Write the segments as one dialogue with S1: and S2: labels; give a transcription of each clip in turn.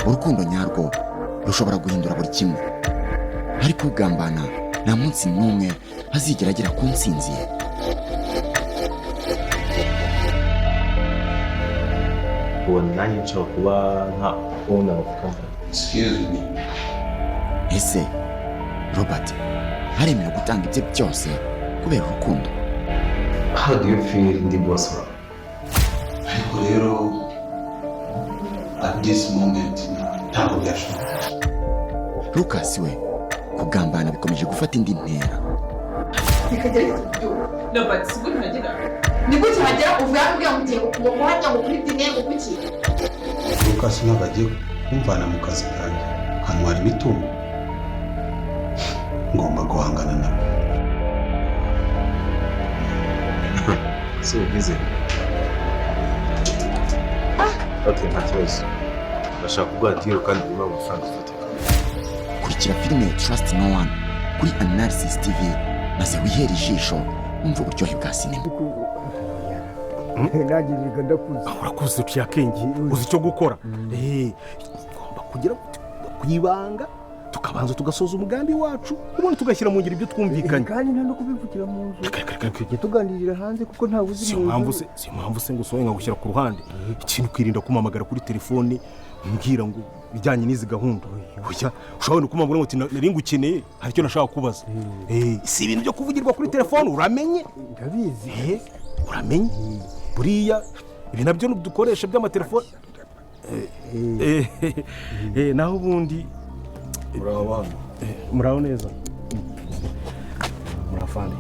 S1: urukundo nyarwo rushobora guhindura buri kimwe, ariko ugambana nta munsi n'umwe azigera agera ku ntsinzi ye.
S2: nanjye nshobora kuba nka owner of company.
S3: Excuse me.
S1: Ese Robert haremewe gutanga ibye byose kubera urukundo?
S2: How do you feel ndi boss wawe?
S3: Ariko rero at this moment ntabwo byashoboka.
S1: Lucas we kugambana bikomeje gufata indi ntera.
S4: Robert siburi hagera nibwo cyagera uvuye ambwiye mugiye kuhajya ngo kuri dine ngo kuki
S3: Lucas ntabwo agiye kumvana mu kazi kanjye, hano hari imitungo ngomba guhangana nabo.
S2: So busy. Okay, nta kibazo. Ndashaka kuguha deal kandi urimo amafaranga ufatika.
S1: Kurikira filime Trust No One kuri Analysis TV maze wihere ijisho umva uburyohe bwa sinema.
S5: Nagirika ndakuze.
S6: Urakuze uciye akenge uzi icyo gukora. Ngomba kugira kwibanga tukabanza tugasoza umugambi wacu ubundi tugashyira mu ngiro ibyo twumvikanye.
S5: Kandi nta no kubivugira mu nzu. Tujye tuganirira hanze kuko nta buzi mu nzu.
S6: Si impamvu se ngo usohoye nkagushyira ku ruhande. Ikintu kwirinda kumamagara kuri telefone mbwira ngo bijyanye n'izi gahunda. Oya ushobora kumambura ngo nari ngukeneye hari icyo nashaka kubaza. Si ibintu byo kuvugirwa kuri telefone uramenye?
S5: Ndabizi.
S6: Uramenye? Buriya ibi nabyo dukoresha by'amatelefone. Naho ubundi muraho neza. Murafani.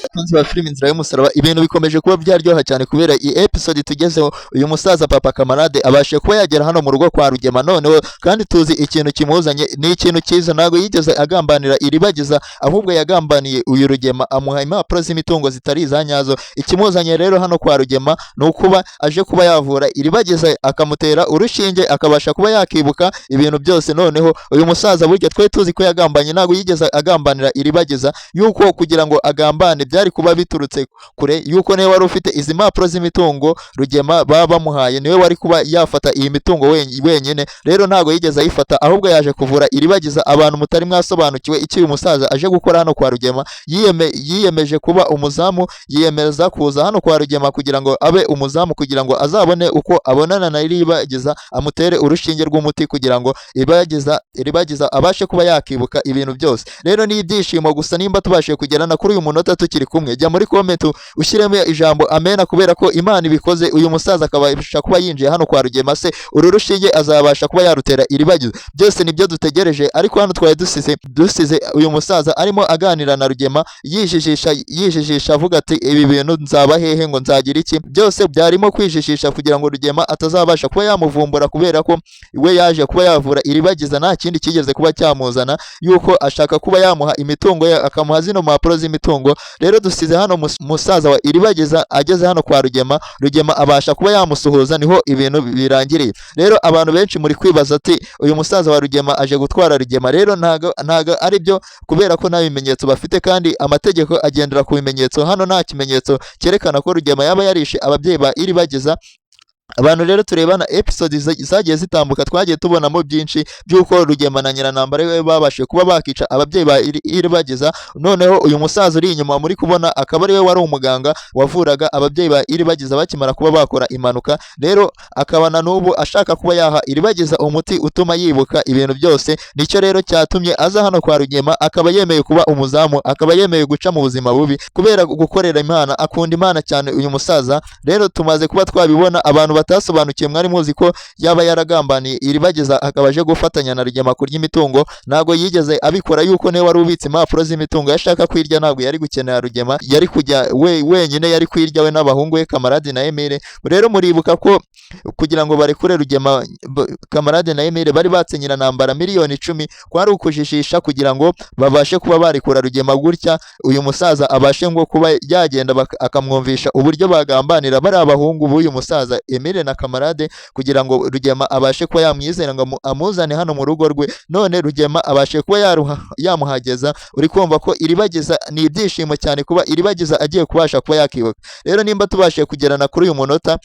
S7: Abakunzi ba filime Inzira y'Umusaraba, ibintu bikomeje kuba byaryoha cyane kubera iyi episode tugezeho. Uyu musaza Papa Kamarade abashe kuba yagera hano mu rugo kwa Rugema noneho, kandi tuzi ikintu kimuzanye ni ikintu cyiza. Ntabwo yigeze agambanira iribagiza, ahubwo yagambaniye uyu Rugema amuha impapuro z'imitungo zitari izanyazo. Ikimuzanye rero hano kwa Rugema ni ukuba aje kuba yavura iribagiza, akamutera urushinge akabasha kuba yakibuka ibintu byose. Noneho uyu musaza burya twe tuzi ko yagambanye, ntabwo yigeze agambanira iribagiza, yuko kugira ngo agambane byari kuba biturutse kure, yuko niwe wari ufite izi mpapuro z'imitungo Rugema baba bamuhaye, niwe wari kuba yafata iyi mitungo wenyine. Rero ntago yigeze ayifata, ahubwo yaje kuvura iribagiza. Abantu mutari mwasobanukiwe icyo uyu musaza aje gukora hano kwa Rugema, yiyemeje kuba umuzamu, yiyemeza kuza hano kwa Rugema kugira ngo abe umuzamu, kugira ngo azabone uko abonana na iribagiza, amutere urushinge rw'umuti kugira ngo iribagiza abashe kuba yakibuka ibintu byose. Rero ni ibyishimo gusa nimba tubashije kugerana kuri uyu munota tukiri kumwe. Jya muri comment ushyiremo ijambo amena, kubera ko Imana ibikoze. Uyu musaza akabasha kuba yinjiye hano kwa Rugema, se uru rushinge azabasha kuba yarutera iribagiza. Byose nibyo dutegereje, ariko hano twaye dusize uyu musaza arimo aganira na Rugema, yijijisha avuga ati ibi bintu nzaba hehe, ngo nzagira iki. Byose byarimo kwijijisha kugira ngo Rugema atazabasha kuba yamuvumbura, kubera ko we yaje kuba yavura iribagiza, nta kindi kigeze kuba cyamuzana, yuko ashaka kuba yamuha imitungo ye, akamuha zino mpapuro z'imitungo. Rero dusize hano musaza wa iribagiza ageze hano kwa Rugema abasha kuba yamusuhuza, niho ibintu birangiriye. Rero abantu benshi muri kwibaza ati uyu musaza wa Rugema aje gutwara Rugema. Rero ntago ari byo, kubera ko nta bimenyetso bafite, kandi amategeko agendera ku bimenyetso. Hano nta kimenyetso cyerekana ko Rugema yaba yarishe ababyeyi ba iribagiza. Abantu rero turebana episode zagiye zitambuka, twagiye tubonamo byinshi by'uko Rugema na Nyiranambara we babashe kuba bakica ababyeyi ba iribagiza. Noneho uyu musaza uri inyuma muri kubona akaba ari we wari umuganga wavuraga ababyeyi ba iribagiza bakimara kuba bakora impanuka. Rero akaba na n'ubu ashaka kuba yaha iribagiza umuti utuma yibuka ibintu byose. Nicyo rero cyatumye aza hano kwa Rugema, akaba yemeye kuba umuzamu, akaba yemeye guca mu buzima bubi kubera gukorera Imana. Akunda Imana cyane uyu musaza. Rero tumaze kuba twabibona, abantu batasobanukiye mwari muzi ko yaba yaragambaniye iribagiza akabaje gufatanya na Rugema kurya imitungo. Ntago yigeze abikora, yuko niwe wari ubitse impapuro z'imitungo. Yashaka kwirya, ntabwo yari gukenera Rugema, yari kujya wenyine, yari kwirya we n'abahungu we Kamarade na Emile. Rero muribuka ko kugira ngo barekure Rugema, Kamarade na Emile bari batse Nyiranambara miliyoni 10, kwari ukujijisha kugira ngo babashe kuba barekura Rugema, gutya uyu musaza abashe ngo kuba yagenda akamwumvisha uburyo bagambanira bari abahungu b'uyu musaza Emile na Kamarade, kugira ngo Rugema abashe kuba yamwizera ngo amuzane hano mu rugo rwe. None Rugema abashe kuba yamuhageza. Uri kumva ko iribagiza ni ibyishimo cyane kuba iribagiza agiye kubasha kuba yakibuka. Rero nimba tubashe kugerana kuri uyu munota,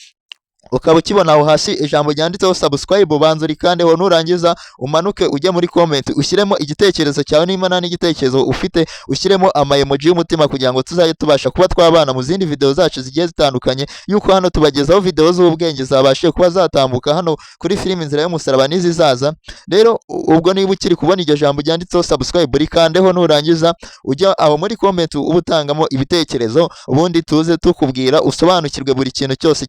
S7: ukaba ukibona aho hasi ijambo ryanditseho subscribe, banza urikandeho, nurangiza umanuke ujye muri comment ushyiremo igitekerezo cyawe, niba nta n'igitekerezo ufite ushyiremo emoji y'umutima kugira ngo tuzajye tubasha kuba twabana mu zindi video zacu zigiye zitandukanye, yuko hano tubagezaho video z'ubwenge zabashije kuba zatambuka hano kuri filime Inzira y'Umusaraba n'izizaza. Rero ubwo niba ukiri kubona iryo jambo ryanditseho subscribe rikandeho, nurangiza ujya aho muri comment ubutangamo ibitekerezo, ubundi tuze tukubwira usobanukirwe buri kintu cyose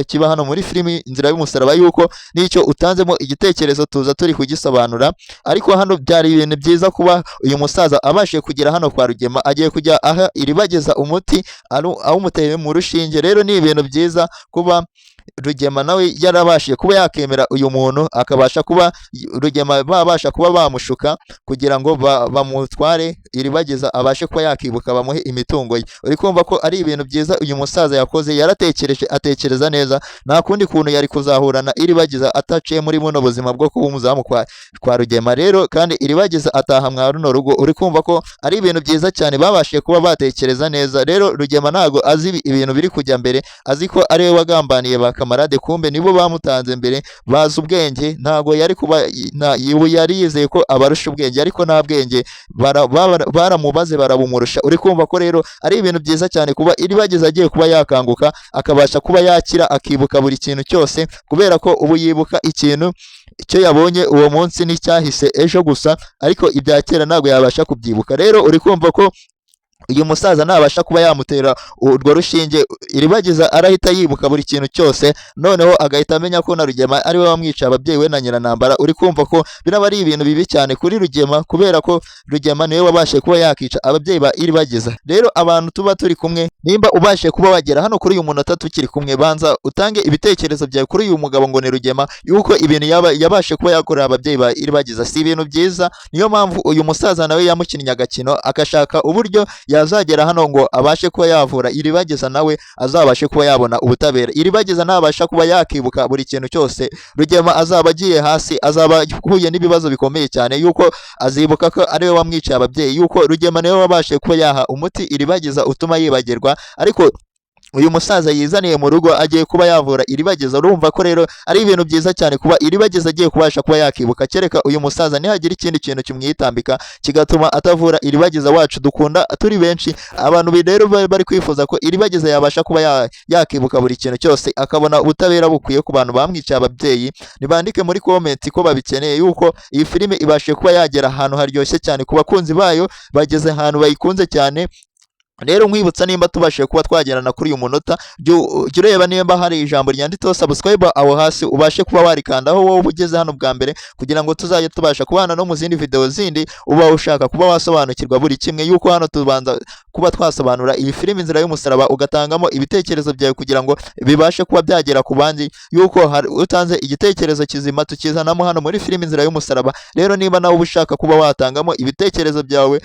S7: kiba hano muri filime Inzira y'Umusaraba, yuko n'icyo utanzemo igitekerezo tuza turi kugisobanura. Ariko hano byari ibintu byiza kuba uyu musaza abashije kugera hano kwa Rugema, agiye kujya aha iribageza umuti awumuteye mu rushinge. Rero ni ibintu byiza kuba Rugema nawe yarabashije kuba yakemera uyu muntu, akabasha kuba Rugema babasha kuba bamushuka kugira ngo bamutware iribageza, abashe kuba yakibuka bamuhe imitungo ye. Uri kumva ko ari ibintu byiza uyu musaza yakoze, yaratekereje atekereza neza, nta kundi kuntu yari kuzahurana iribageza ataciye muri buno buzima bwo kuba umuzamu kwa Rugema. Rero kandi iribageza ataha mwa runo rugo, uri kumva ko ari ibintu byiza cyane babashije kuba batekereza neza. Rero Rugema ntago azi ibintu biri kujya mbere, azi ko ari we wagambaniye ba kamarade, kumbe nibo bamutanze mbere, bazi ubwenge. Ntago yari kuba yari yizeye ko abarusha ubwenge, ariko nta bwenge baramubaze barabumurusha. Uri kumva ko rero ari ibintu byiza cyane kuba iribageza agiye kuba yakanguka, akabasha kuba yakira, akibuka buri kintu cyose, kubera ko ubu yibuka ikintu icyo yabonye uwo munsi n'icyahise ejo gusa, ariko ibya kera ntabwo yabasha kubyibuka. Rero uri kumva ko uyu musaza nabasha kuba yamutera urwo rushinge, iribageza arahita yibuka buri kintu cyose, noneho agahita amenya ko na Rugema ari we wamwica ababyeyi we na Nyiranambara. Uri kumva ko biraba ari ibintu bibi cyane kuri Rugema, kubera ko Rugema niwe wabashe kuba yakica ababyeyi ba iribageza. Rero abantu tuba turi kumwe, nimba ubashe kuba wagera hano kuri uyu munota tukiri kumwe, banza utange ibitekerezo byawe kuri uyu mugabo ngo ni Rugema, yuko ibintu yabashe kuba yakorera ababyeyi ba iribageza si ibintu byiza. Niyo mpamvu uyu musaza nawe yamukinnye agakino, akashaka uburyo yazagera hano ngo abashe kuba yavura iribageza, nawe azabashe kuba yabona ubutabera. Iribageza nabasha kuba yakibuka buri kintu cyose, Rugema azaba agiye hasi, azaba ahuye n'ibibazo bikomeye cyane, yuko azibuka ko ari we wamwiciye ababyeyi, yuko Rugema niwe wabashe kuba yaha umuti iribageza utuma yibagirwa, ariko uyu musaza yizaniye mu rugo agiye kuba yavura iribageza. Urumva ko rero ari ibintu byiza cyane kuba iribageza agiye kubasha kuba yakibuka, kereka uyu musaza nihagira ikindi kintu kimwitambika kigatuma atavura iribageza wacu dukunda turi benshi. Abantu rero bari kwifuza ko iribageza yabasha kuba yakibuka buri kintu cyose, akabona ubutabera bukwiye ku bantu bamwiciye ababyeyi. Nibandike muri comment ko babikeneye, yuko iyi filime ibashe kuba yagera ahantu haryoshye cyane ku bakunzi bayo, bageze ahantu bayikunze cyane. Rero nkwibutsa, nimba tubashije kuba twagerana kuri uyu munota, jya ureba nimba hari ijambo ryanditseho subscribe aho hasi, ubashe kuba warikandaho wowe ugeze hano bwa mbere, kugira ngo tuzajye tubasha kubana no mu zindi video zindi uba ushaka kuba wasobanukirwa buri kimwe, yuko hano tubanza kuba twasobanura iyi filime Inzira y'Umusaraba, ugatangamo ibitekerezo byawe kugira ngo bibashe kuba byagera ku bandi, yuko utanze igitekerezo kizima tukizanamo hano muri filime Inzira y'Umusaraba. Rero niba nawe ushaka kuba watangamo ibitekerezo byawe,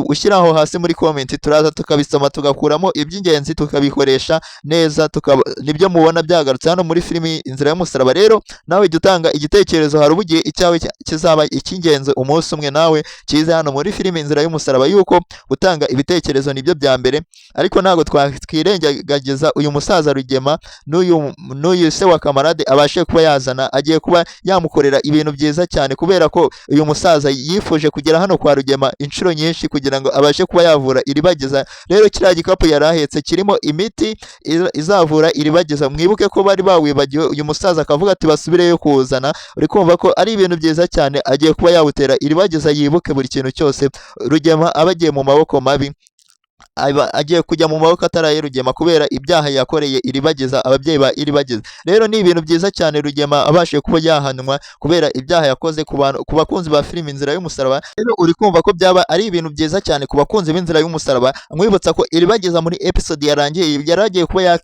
S7: ushyira aho hasi muri comment, turaza tukabisoma tugakuramo iby'ingenzi tukabikoresha neza, nibyo mubona byagarutse hano muri filime Inzira y'Umusaraba. Rero nawe jya utanga igitekerezo, hari ubugiye icyawe kizaba icy'ingenzi umunsi umwe nawe kize hano muri filime Inzira y'Umusaraba, yuko utanga ibitekerezo nibyo bya mbere. Ariko ntabwo twirengagiza uyu musaza Rugema n'uyu se wa kamarade abashe kuba yazana, agiye kuba yamukorera ibintu byiza cyane, kubera ko uyu musaza yifuje kugera hano kwa Rugema inshuro nyinshi kugira ngo abashe kuba yavura iribageza. Rero kiriya gikapu yari ahetse kirimo imiti izavura iribageza. Mwibuke ko bari bawibagiwe, uyu musaza akavuga ati basubireyo kuwuzana. Uri kumva ko ari ibintu byiza cyane, agiye kuba yawutera iribageza yibuke buri kintu cyose. Rugema aba agiye mu maboko mabi, agiye kujya mu maboko ataraye Rugema, kubera ibyaha yakoreye iribageza ababyeyi ba iribageza. Rero ni ibintu byiza cyane Rugema abashe kuba yahanwa kubera ibyaha yakoze ku bakunzi ba filime Inzira y'Umusaraba. Rero uri kumva ko byaba ari ibintu byiza cyane ku bakunzi b'Inzira y'Umusaraba. Mwibutsa ko iribageza muri episode yarangiye yaragiye kuba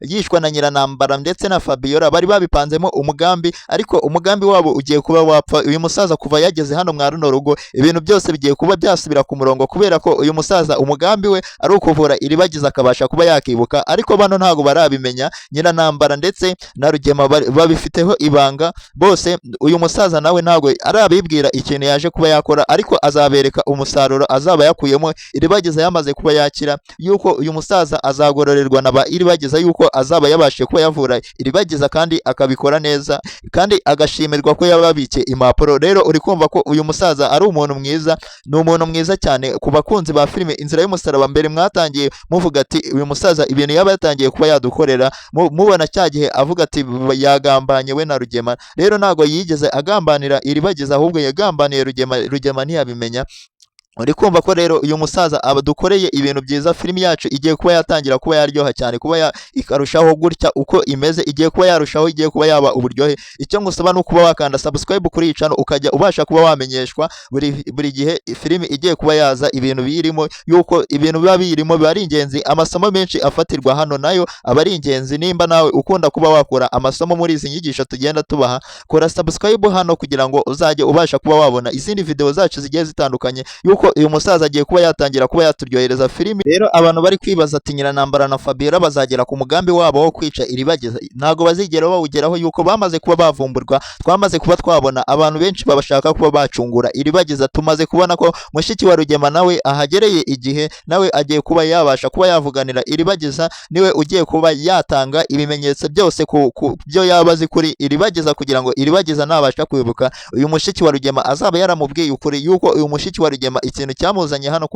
S7: yishwa na Nyiranambara ndetse na Fabiola, bari babipanzemo umugambi, ariko umugambi wabo ugiye kuba wapfa. Uyu musaza kuva yageze hano mwa runo rugo, ibintu byose bigiye kuba byasubira ku murongo, kubera ko uyu musaza umugambi we ari ukuvura iribagiza akabasha kuba yakibuka, ariko bano ntago barabimenya. Nyiranambara ndetse na Rugema babifiteho ibanga bose. Uyu musaza nawe ntago arabibwira ikintu yaje kuba yakora, ariko azabereka umusaruro azaba yakuyemo iribagiza yamaze kuba yakira, yuko uyu musaza azagororerwa na ba iribagiza, yuko azaba yabashije kuba yavura iribagiza kandi akabikora neza, kandi agashimirwa ko yababikiye impapuro. Rero uri kumva ko uyu musaza ari umuntu mwiza, ni umuntu mwiza cyane. Ku bakunzi ba filime Inzira y'Umusaraba, mbere mwatangiye muvuga ati uyu musaza ibintu yaba yatangiye kuba yadukorera, mubona cya gihe avuga ati yagambanye we na Rugema. Rero ntago yigeze agambanira iribagiza, ahubwo yagambaniye Rugema ntiyabimenya. Uri kumva ko rero uyu musaza abadukoreye ibintu byiza. Filimi yacu igiye kuba yatangira kuba yaryoha cyane, kuba ikarushaho gutya uko imeze, igiye kuba yarushaho, igiye kuba yaba uburyohe. Icyo ngusaba no kuba wakanda subscribe kuri iyi channel, ukajya ubasha kuba wamenyeshwa buri gihe filimi igiye kuba yaza, ibintu birimo, yuko ibintu biba birimo biba ari ingenzi. Amasomo menshi afatirwa hano nayo aba ari ingenzi. Nimba nawe ukunda kuba wakora amasomo muri izi nyigisho tugenda tubaha, kora subscribe hano kugira ngo uzajye ubasha kuba wabona izindi video zacu zigiye zitandukanye, yuko uyu musaza agiye kuba yatangira kuba yaturyohereza filimi. Rero abantu bari kwibaza ati Nyiranambara na Fabiola bazagera ku mugambi wabo wo kwica iribagiza, ntago bazigera bawugeraho, yuko bamaze kuba bavumburwa. Twamaze kuba twabona abantu benshi babashaka kuba bacungura iribagiza. Tumaze kubona ko mushiki wa Rugema nawe ahagereye igihe, nawe agiye kuba yabasha kuba yavuganira iribagiza, niwe ugiye kuba yatanga ibimenyetso byose ku byo yabazi kuri iribagiza, kugira ngo iribagiza nabasha kwibuka. Uyu mushiki wa Rugema azaba yaramubwiye ukuri, yuko uyu mushiki wa Rugema ikintu cyamuzanye hano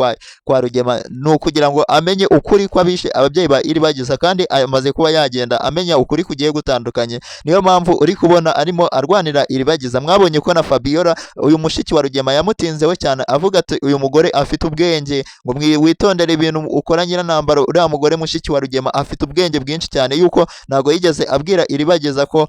S7: kwa Rugema ni ukugira ngo amenye ukuri kw'abishe ababyeyi ba iribagiza, kandi amaze kuba yagenda amenya ukuri kugiye gutandukanye. Niyo mpamvu uri kubona arimo arwanira iribagiza. Mwabonye ko na Fabiola uyu mushiki wa Rugema yamutinzeho cyane, avuga ati uyu mugore afite ubwenge, ngo witondere ibintu ukora Nyiranambara, uriya mugore mushiki wa Rugema afite ubwenge bwinshi cyane, yuko ntago yigeze abwira iribagiza ko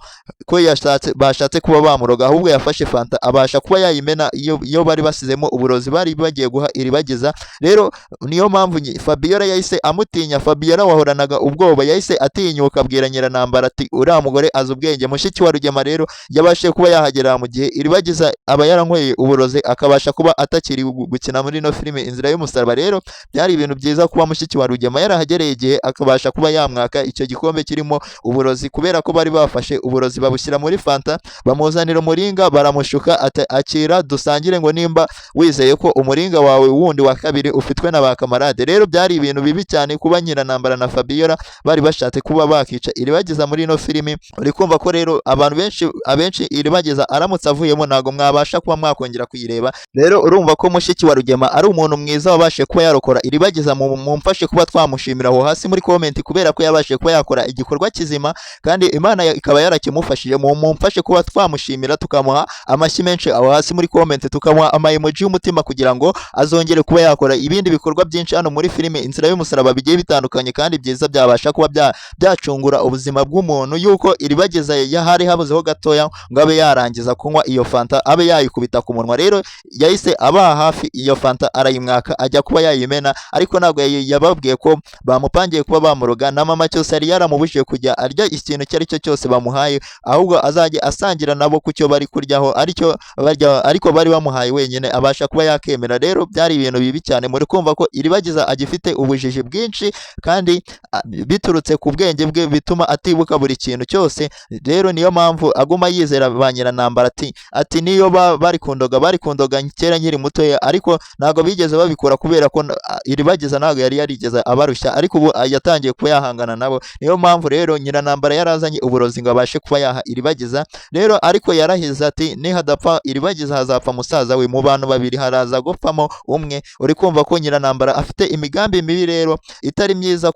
S7: bashatse kuba bamuroga, ahubwo yafashe fanta abasha kuba yayimena iyo bari basizemo uburozi bari bagiye guha iribagiza. Rero niyo mpamvu Fabiola yahise amutinya. Fabiola wahoranaga ubwoba yahise atinyuka, abwira Nyiranambara ati uriya mugore azi ubwenge. Mushiki wa Rugema rero yabashije kuba yahagera mu gihe iribagiza aba yaranyweye uburozi, akabasha kuba atakiri gukina muri no filime Inzira y'Umusaraba. Rero byari ibintu byiza kuba mushiki wa Rugema yarahagereye igihe akabasha kuba yamwaka icyo gikombe kirimo uburozi, kubera ko bari bafashe uburozi babushyira muri fanta, bamuzanira umuringa, baramushuka ati akira dusangire, ngo nimba wizeye ko umuringa wawe wundi wa kabiri ufitwe na ba kamarade. Rero byari ibintu bibi cyane kuba Nyiranambara na Fabiola bari bashatse kuba bakica iribagiza muri no filimi. Uri kumva ko rero abantu abenshi iribagiza aramutse avuyemo ntago mwabasha kuba mwakongera kuyireba. Rero urumva ko mushiki wa Rugema ari umuntu mwiza wabashe kuba yarokora iribagiza. Mumfashe kuba twamushimira aho hasi muri comment, kubera ko yabashe kuba yakora igikorwa kizima kandi Imana ikaba yarakimufashije. Mumfashe kuba twamushimira, tukamuha amashyi menshi aho hasi muri comment, tukamuha ama emoji y'umutima, kugira ngo azongere kuba yakora ibindi bikorwa byinshi hano muri filime Inzira y'Umusaraba bigiye bitandukanye kandi byiza, byabasha kuba byacungura ubuzima bw'umuntu. Yuko iribagiza yahari habuzeho gatoya ngo abe yarangiza kunywa iyo fanta, abe yayikubita ku munwa. Rero yahise abaha hafi iyo fanta arayimwaka, ajya kuba yayimena, ariko ntabwo yababwiye ko bamupangiye kuba bamuroga. Na mama cyose yari yaramubujije kujya arya ikintu icyo ari cyo cyose bamuhaye, ahubwo azajya asangira nabo ku cyo bari kuryaho, ariko bari bamuhaye wenyine abasha kuba yakemera. Rero byari ibintu bibi cyane. Muri kumva ko iribagiza agifite ubujiji bwinshi, kandi biturutse ku bwenge bwe bituma atibuka buri kintu cyose. Rero niyo mpamvu aguma yizera ba Nyiranambara ati niyo bari kundoga kera nkiri mutoya, ariko ntago bigeze babikora, kubera ko iribagiza ntago yari yarigeze abarushya, ariko ubu yatangiye kuba yahangana nabo. Niyo mpamvu rero Nyiranambara yarazanye uburozi ngo abashe kuba yaha iribagiza. Rero ariko yarahize ati nihadapfa iribagiza hazapfa musaza we, mu bantu babiri haraza gupfamo umwe. Uri kumva ko Nyiranambara afite imigambi mibi rero itari myiza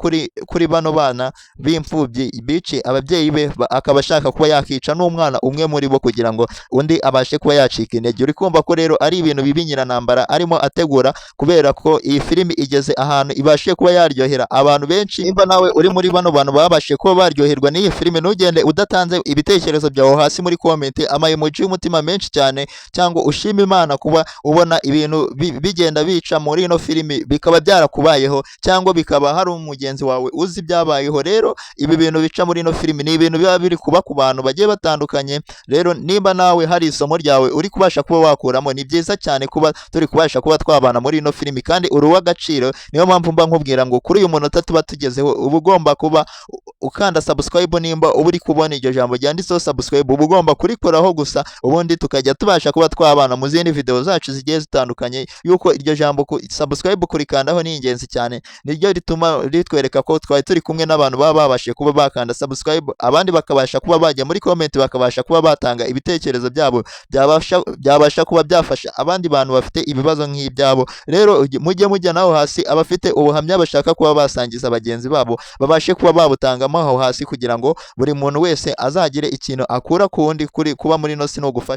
S7: kuri bano bana b'imfubyi bici ababyeyi be, akaba ashaka kuba yakica n'umwana umwe muri bo kugira ngo undi abashe kuba yacika intege. Uri kumva ko rero ari ibintu bibi Nyiranambara arimo ategura, kubera ko iyi filimi igeze ahantu ibashe kuba yaryohera abantu benshi. Nimba nawe uri muri bano bantu babashe kuba baryoherwa n'iyi filimi, ntugende udatanze ibitekerezo byawe hasi muri comment, ama emoji y'umutima menshi cyane, cyangwa ushima Imana kuba ubona ibintu bigenda bica muri ino filimi bikaba byarakubayeho cyangwa bikaba hari umugenzi wawe uzi ibyabayeho. Rero ibi bintu bica muri ino filimi ni ibintu biba biri kuba ku bantu bagiye batandukanye. Rero nimba nawe hari isomo ryawe uri kubasha kuba wakuramo, ni byiza cyane kuba turi kubasha kuba twabana muri ino filimi kandi uri uw'agaciro. Niyo mpamvu mba nkubwira ngo kuri uyu munota tuba tugezeho uba ugomba kuba ukanda subscribe. Nimba uba uri kubona iryo jambo ryanditseho subscribe uba ugomba kurikoraho gusa, ubundi tukajya tubasha kuba twabana mu zindi video zacu zigiye zitandukanye. Yuko iryo jambo subscribe kurikandaho ni ingenzi cyane, niryo rituma ritwereka ko twari turi kumwe n'abantu baba babashije kuba bakanda subscribe, abandi bakabasha kuba bajya muri comment bakabasha kuba batanga ibitekerezo byabo byabasha kuba byafasha abandi bantu bafite ibibazo nk'ibyabo. Rero mujye naho hasi abafite ubuhamya bashaka kuba basangiza bagenzi babo babashe kuba babutangamo aho hasi, kugira ngo buri muntu wese azagire ikintu akura ku wundi kuri kuba muri no sino gufasha.